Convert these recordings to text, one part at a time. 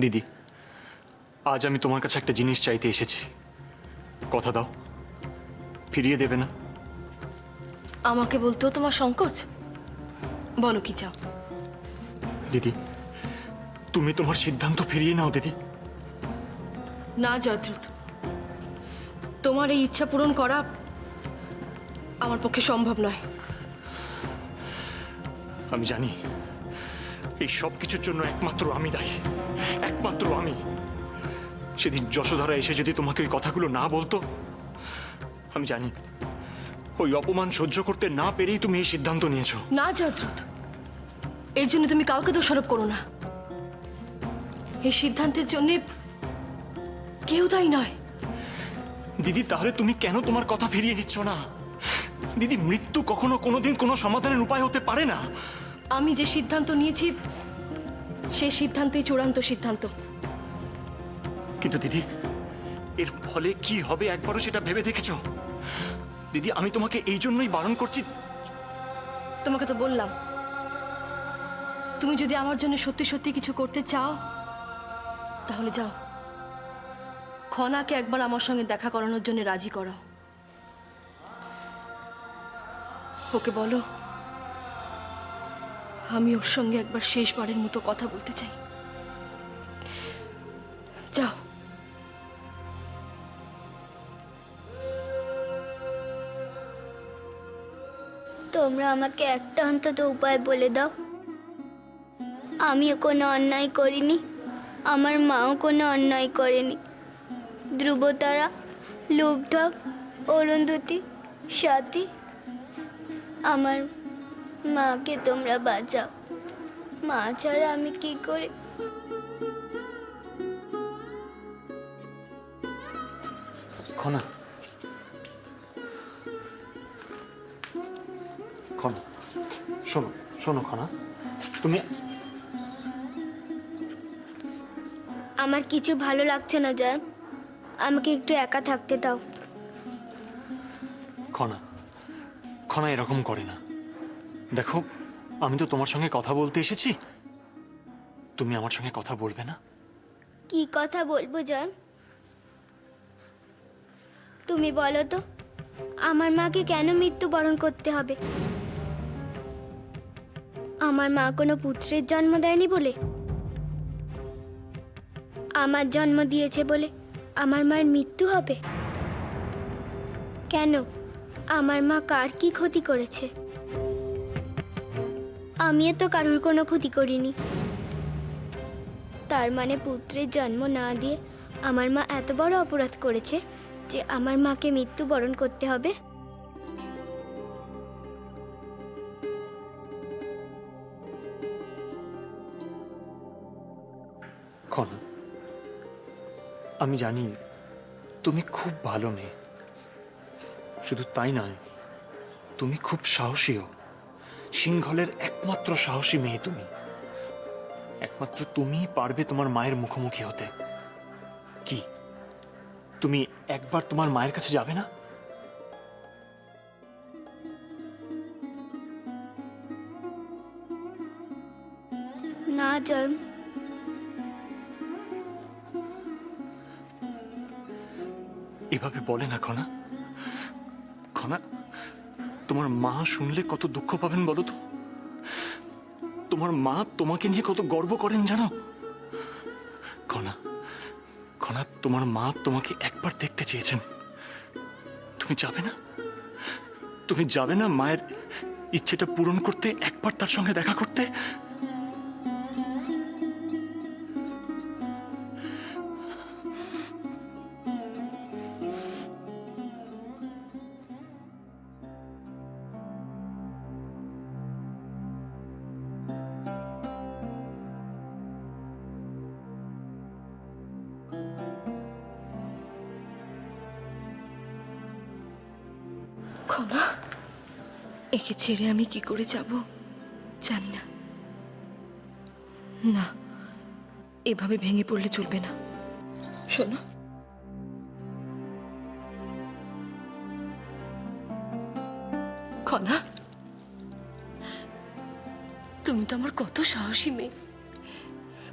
দিদি, আজ আমি তোমার কাছে একটা জিনিস চাইতে এসেছি। কথা দাও, ফিরিয়ে দেবে না? আমাকে বলতেও তোমার সংকোচ? বলো কি চাও। দিদি, তুমি তোমার সিদ্ধান্ত ফিরিয়ে নাও দিদি। না জয়দ্রুত, তোমার এই ইচ্ছা পূরণ করা আমার পক্ষে সম্ভব নয়। আমি জানি এই সব কিছুর জন্য একমাত্র আমি দায়ী, একমাত্র আমি। সেদিন যশোধরা এসে যদি তোমাকে ওই কথাগুলো না বলতো, আমি জানি ওই অপমান সহ্য করতে না পেরেই তুমি এই সিদ্ধান্ত নিয়েছো। না জয়দ্রুত, এর জন্য তুমি কাউকে দোষারোপ করো না। এই সিদ্ধান্তের জন্য কেউ দায়ী নয়। দিদি, তাহলে তুমি কেন তোমার কথা ফিরিয়ে নিচ্ছ না? দিদি, মৃত্যু কখনো কোনোদিন কোনো সমাধানের উপায় হতে পারে না। আমি যে সিদ্ধান্ত নিয়েছি সেই সিদ্ধান্তই চূড়ান্ত সিদ্ধান্ত। কিন্তু দিদি, এর ফলে কি হবে একবারও সেটা ভেবে দেখেছো? দিদি, আমি তোমাকে এই জন্যই বারণ করছি। তোমাকে তো বললাম, তুমি যদি আমার জন্য সত্যি সত্যি কিছু করতে চাও তাহলে যাও, খনাকে একবার আমার সঙ্গে দেখা করানোর জন্য রাজি করাও। ওকে বলো আমি ওর সঙ্গে একবার শেষবারের মতো কথা বলতে চাই। যাও। তোমরা আমাকে একটা অন্তত উপায় বলে দাও। আমিও কোনো অন্যায় করিনি, আমার মাও কোনো অন্যায় করেনি। ধ্রুবতারা, লুব্ধক, অরুন্ধতী, স্বাতী, আমার মাকে তোমরা বাঁচাও। মা ছাড়া আমি কি করে? খনা, খনা, শোনো শোনো খনা, তুমি। আমার কিছু ভালো লাগছে না জয়, আমাকে একটু একা থাকতে দাও। খনা, খনা এরকম করে না। দেখো, আমি তো তোমার সঙ্গে কথা বলতে এসেছি, তুমি আমার সঙ্গে কথা বলবে না? কি কথা বলবো জয়? তুমি বলো তো, আমার মাকে কেন মৃত্যুবরণ করতে হবে? আমার মা কোনো পুত্রের জন্ম দেয়নি বলে? আমার জন্ম দিয়েছে বলে আমার মায়ের মৃত্যু হবে? কেন? আমার মা কার কি ক্ষতি করেছে? আমিও তো কারুর কোনো ক্ষতি করিনি। তার মানে পুত্রের জন্ম না দিয়ে আমার মা এত বড় অপরাধ করেছে যে আমার মাকে মৃত্যুবরণ করতে হবে? খনা, আমি জানি তুমি খুব ভালো মেয়ে। শুধু তাই নয়, তুমি খুব সাহসীও। সিংহলের একমাত্র সাহসী মেয়ে তুমি। একমাত্র তুমিই পারবে তোমার মায়ের মুখোমুখি হতে। কি তুমি একবার তোমার মায়ের কাছে যাবে না? না জয়, এভাবে বলে না খনা। খনা, তোমার মা শুনলে কত দুঃখ পাবেন বলো তো? তোমার মা তোমাকে নিয়ে কত গর্ব করেন জানো? খনা, খনা, তোমার মা তোমাকে একবার দেখতে চেয়েছেন। তুমি যাবে না? তুমি যাবে না মায়ের ইচ্ছেটা পূরণ করতে, একবার তার সঙ্গে দেখা করতে? খনা, একে ছেড়ে আমি কি করে যাব জানি না। না, এভাবে ভেঙে পড়লে চলবে না। শোনো, খনা, তুমি তো আমার কত সাহসী মেয়ে,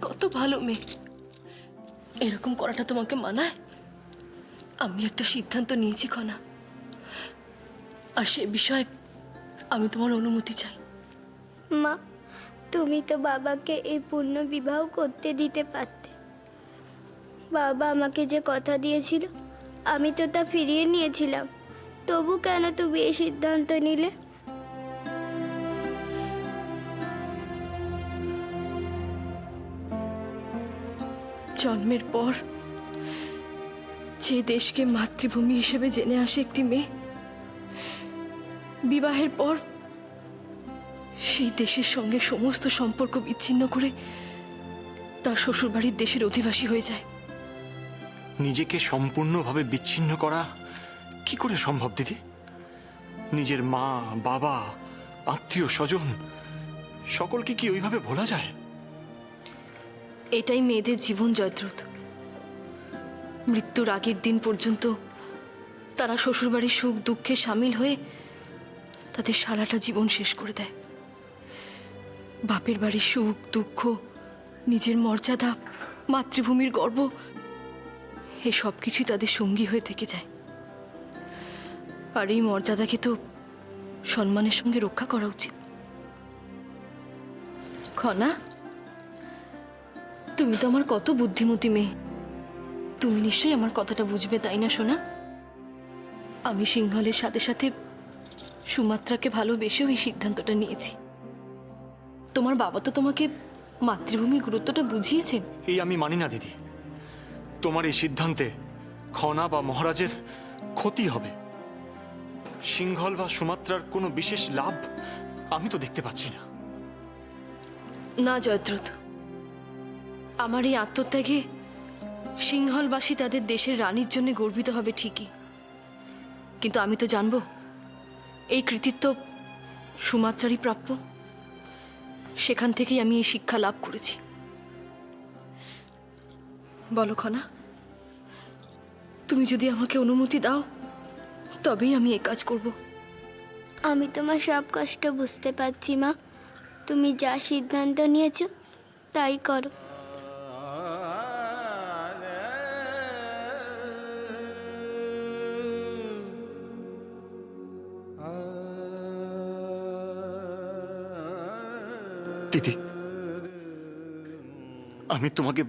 কত ভালো মেয়ে। এরকম করাটা তোমাকে মানায়? আমি একটা সিদ্ধান্ত নিয়েছি খনা, আর সে বিষয়ে আমি তোমার অনুমতি চাই। মা, তুমি তো বাবাকে এই পূর্ণ বিবাহ করতে দিতে পারতে। বাবা আমাকে যে কথা দিয়েছিল আমি তো তা ফিরিয়ে নিয়েছিলাম, তবু কেন তুমি এই সিদ্ধান্ত নিলে? জন্মের পর যে দেশকে মাতৃভূমি হিসেবে জেনে আসে একটি মেয়ে, বিবাহের পর সেই দেশের সঙ্গে সমস্ত সম্পর্ক বিচ্ছিন্ন করে তার শ্বশুরবাড়ির দেশের অধিবাসী হয়ে যায়। নিজেকে সম্পূর্ণভাবে বিচ্ছিন্ন করা কি করে সম্ভব দিদি? নিজের মা, বাবা, আত্মীয় স্বজন সকলকে কি ওইভাবে ভোলা যায়? এটাই মেয়েদের জীবন জয়দ্রথ। মৃত্যুর আগের দিন পর্যন্ত তারা শ্বশুরবাড়ির সুখ দুঃখে সামিল হয়ে তাদের সারাটা জীবন শেষ করে দেয়। বাপের বাড়ির সুখ দুঃখ, নিজের মর্যাদা, মাতৃভূমির গর্ব, এই সব কিছুই তাদের সঙ্গী হয়ে থেকে যায়। আর এই মর্যাদাকে তো সম্মানের সঙ্গে রক্ষা করা উচিত। খনা, তুমি তো আমার কত বুদ্ধিমতী মেয়ে, তুমি নিশ্চয়ই আমার কথাটা বুঝবে, তাই না সোনা? আমি সিংহলের সাথে সাথে সুমাত্রাকে ভালোবেসেও এই সিদ্ধান্তটা নিয়েছি। তোমার বাবা তো তোমাকে মাতৃভূমির গুরুত্বটা বুঝিয়েছে। এই আমি মানি না দিদি। তোমার এই সিদ্ধান্তে খনা বা মহারাজের ক্ষতি হবে। সিংহল বা সুমাত্রার কোনো বিশেষ লাভ আমি তো দেখতে পাচ্ছি না। না জয়দ্রথ, আমার এই আত্মত্যাগে সিংহলবাসী তাদের দেশের রানীর জন্য গর্বিত হবে ঠিকই, কিন্তু আমি তো জানবো এই কৃতিত্ব সুমাত্রারই প্রাপ্য। সেখান থেকেই আমি এই শিক্ষা লাভ করেছি। বলো খনা, তুমি যদি আমাকে অনুমতি দাও তবেই আমি এই কাজ করব। আমি তোমার সব কষ্ট বুঝতে পারছি মা, তুমি যা সিদ্ধান্ত নিয়েছো তাই করো। দিদি, আমি তোমাকে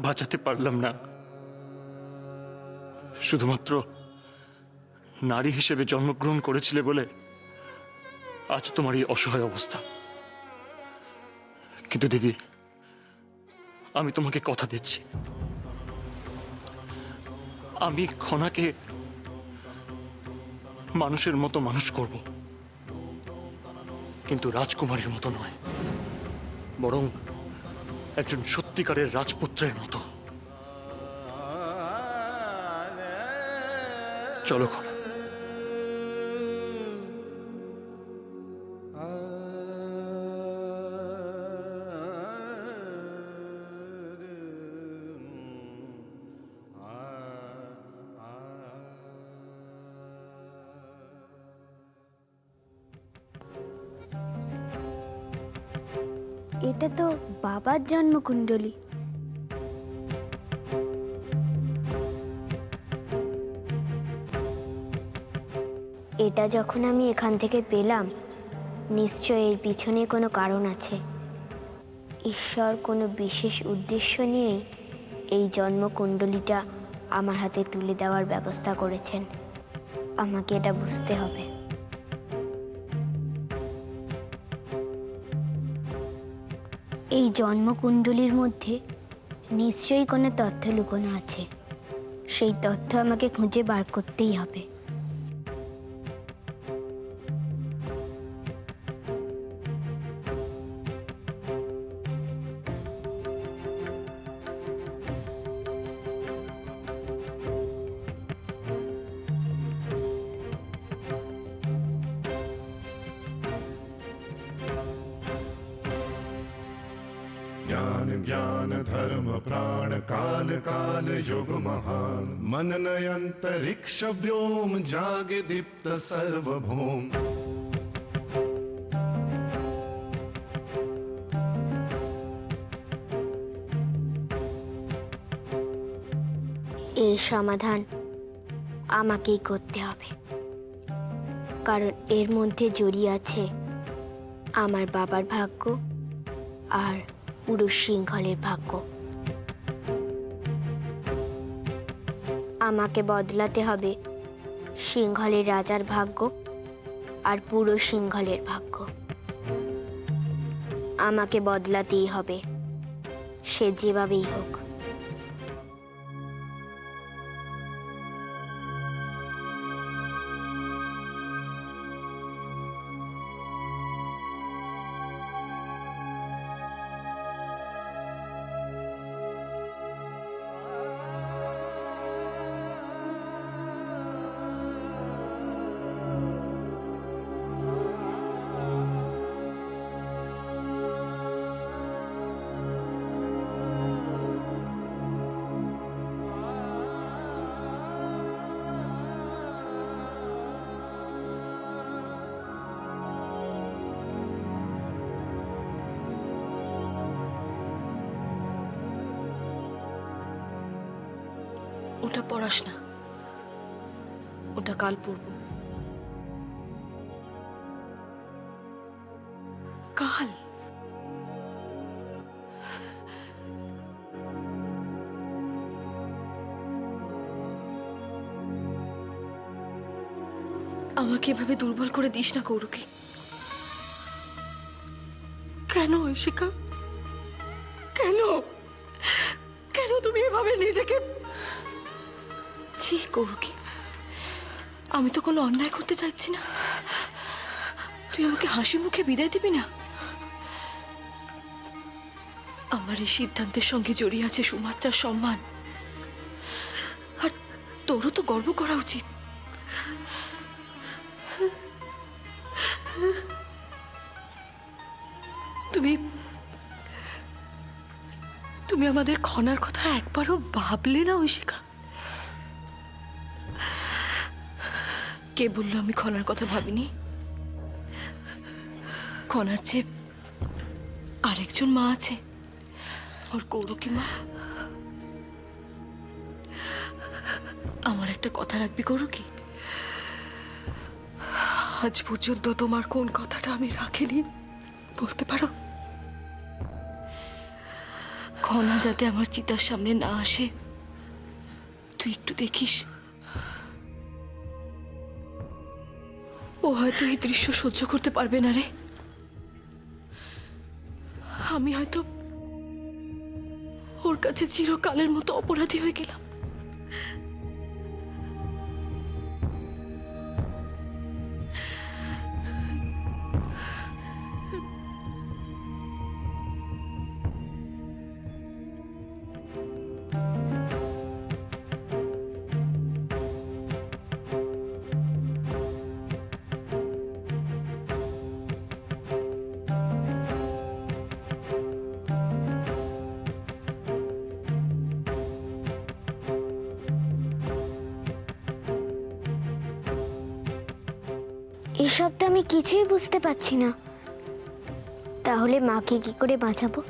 বাঁচাতে পারলাম না। শুধুমাত্র নারী হিসেবে জন্মগ্রহণ করেছিলে বলে আজ তোমার এই অসহায় অবস্থা। কিন্তু দিদি, আমি তোমাকে কথা দিচ্ছি, আমি খনাকে মানুষের মতো মানুষ করব, কিন্তু রাজকুমারীর মতো নয়, বরং একজন সত্যিকারের রাজপুত্রের মতো। চলো খনা। এটা তো বাবার জন্মকুণ্ডলী। এটা যখন আমি এখান থেকে পেলাম, নিশ্চয় এর পিছনে কোনো কারণ আছে। ঈশ্বর কোনো বিশেষ উদ্দেশ্য নিয়েই এই জন্মকুণ্ডলীটা আমার হাতে তুলে দেওয়ার ব্যবস্থা করেছেন। আমাকে এটা বুঝতে হবে। এই জন্মকুণ্ডলীর মধ্যে নিশ্চয়ই কোনো তথ্য লুকোনো আছে। সেই তথ্য আমাকে খুঁজে বার করতেই হবে। ज्ञान ज्ञान धर्म प्राण काल काल युग महान मननय अंतरिक्ष व्योम जागे दीप्त सर्वभौम। এর সমাধান আমাকেই করতে হবে, কারণ এর মধ্যে জড়িয়ে আছে আমার বাবার ভাগ্য আর পুরো সিংহলের ভাগ্য। আমাকে বদলাতে হবে সিংহলের রাজার ভাগ্য আর পুরো সিংহলের ভাগ্য। আমাকে বদলাতেই হবে, সে যেভাবেই হোক। ওটা পড়াস না, ওটা কাল পড়ব। কাল? আমাকে এভাবে দুর্বল করে দিস না কৌরুকি। কেন ঐশিকা? কেন কেন তুমি এভাবে নিজেকে? ছি কৌরুকি, আমি তো কোনো অন্যায় করতে চাইছি না। তুই আমাকে হাসি মুখে বিদায় দিবি না? আমার এই সিদ্ধান্তের সঙ্গে জড়িয়ে আছে সুমাত্রার সম্মান, আর তোরও তো গর্ব করা উচিত। তুমি তুমি আমাদের খনার কথা একবারও ভাবলে না ঐশিকা? কে বললো আমি খনার কথা ভাবিনি? খনার চেয়ে আরেকজন মা আছে, ওর কৌরুকি মা। আমার একটা কথা রাখবি কৌরুকি? আজ পর্যন্ত তোমার কোন কথাটা আমি রাখিনি বলতে পারো? খনা যাতে আমার চিতার সামনে না আসে তুই একটু দেখিস। ও হয়তো এই দৃশ্য সহ্য করতে পারবে না রে। আমি হয়তো ওর কাছে চিরকালের মতো অপরাধী হয়ে গেলাম। এসব তো আমি কিছুই বুঝতে পারছি না। তাহলে মাকে কি করে বাঁচাবো?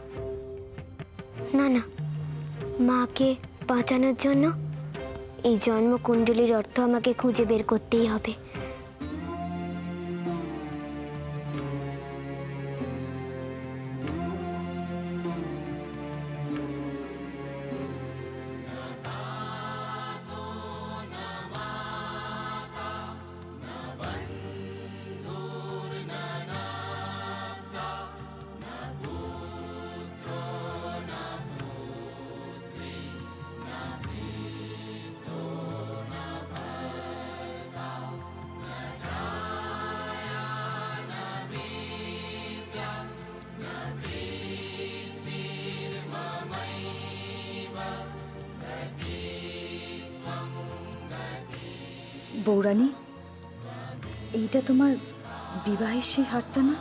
না না, মাকে বাঁচানোর জন্য এই জন্মকুণ্ডলীর অর্থ আমাকে খুঁজে বের করতেই হবে। বৌরানী, এইটা তোমার বিবাহের সেই হারটা না?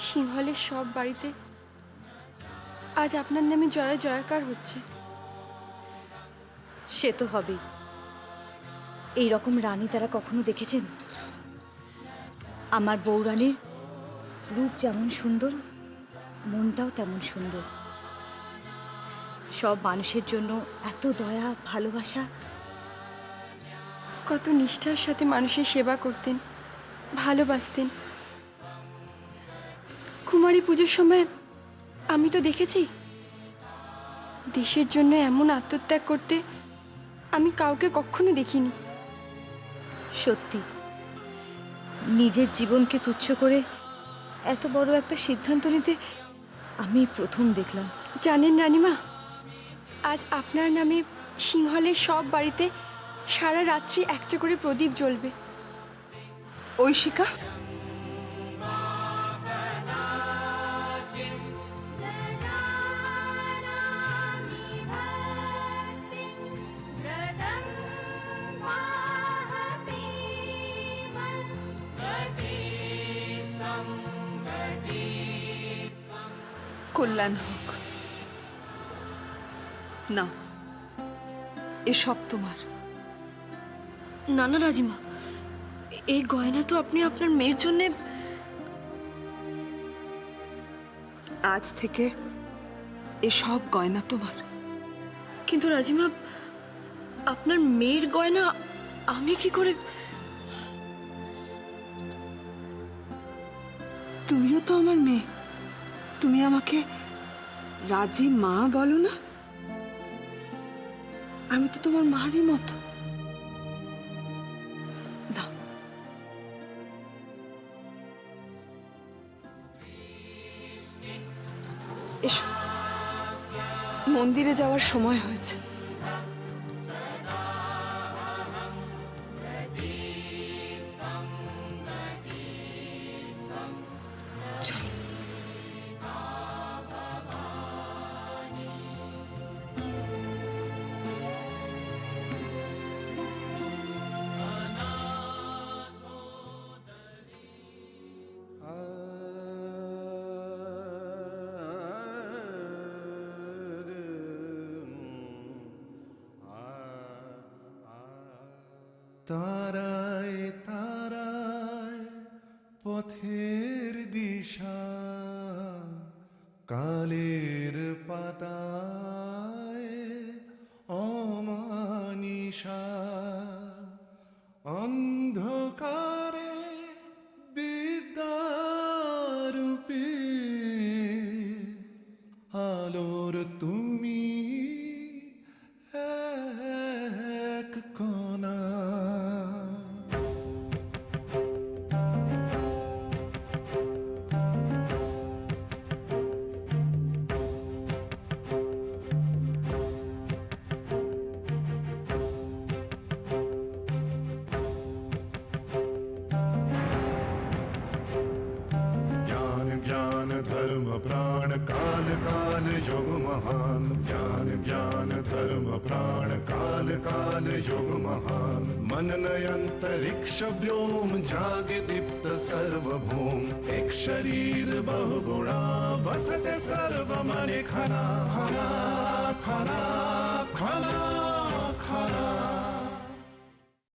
সিংহলের সব বাড়িতে আজ আপনার নামে জয় জয়কার হচ্ছে। সে তো হবেই। এই রকম রানী তারা কখনো দেখেছেন? আমার বউরানীর রূপ যেমন সুন্দর, মনটাও তেমন সুন্দর। সব মানুষের জন্য এত দয়া, ভালোবাসা। কত নিষ্ঠার সাথে মানুষের সেবা করতেন, ভালোবাসতেন। কুমারী পুজোর সময় আমি তো দেখেছি, দেশের জন্য এমন আত্মত্যাগ করতে আমি কাউকে কখনো দেখিনি। সত্যি, নিজের জীবনকে তুচ্ছ করে এত বড় একটা সিদ্ধান্ত নিতে আমি প্রথম দেখলাম। জানেন রানীমা, আজ আপনার নামে সিংহলের সব বাড়িতে সারা রাত্রি একটা করে প্রদীপ জ্বলবে। ঐশিকা, কল্যাণ হোক। না, এসব তোমার। না না রাজিমা, এই গয়না তো আপনি আপনার মেয়ের জন্যে। আজ থেকে এসব গয়না তোমার। কিন্তু রাজিমা, আপনার মেয়ের গয়না আমি কি করে? তুমিও তো আমার মেয়ে। তুমি আমাকে রাজি মা বলো না? আমি তো তোমার মারই মতো। দাও। এসো, মন্দিরে যাওয়ার সময় হয়েছে। চলো। তারায় তারায় পথের দিশা, কালের পাতায় অমানিশা, অন্ধকারে বিদ্যারূপে আলোর তুমি এক কণা। ज्ञान ज्ञान धर्म प्राण काल काल युग महान। ज्ञान ज्ञान धर्म प्राण काल काल युग महान। मननय अंतरिक्ष व्योम जागे दीप्त सर्वभौम। एक शरीर बहुगुणा वसते सर्व मने खना खना खना खना।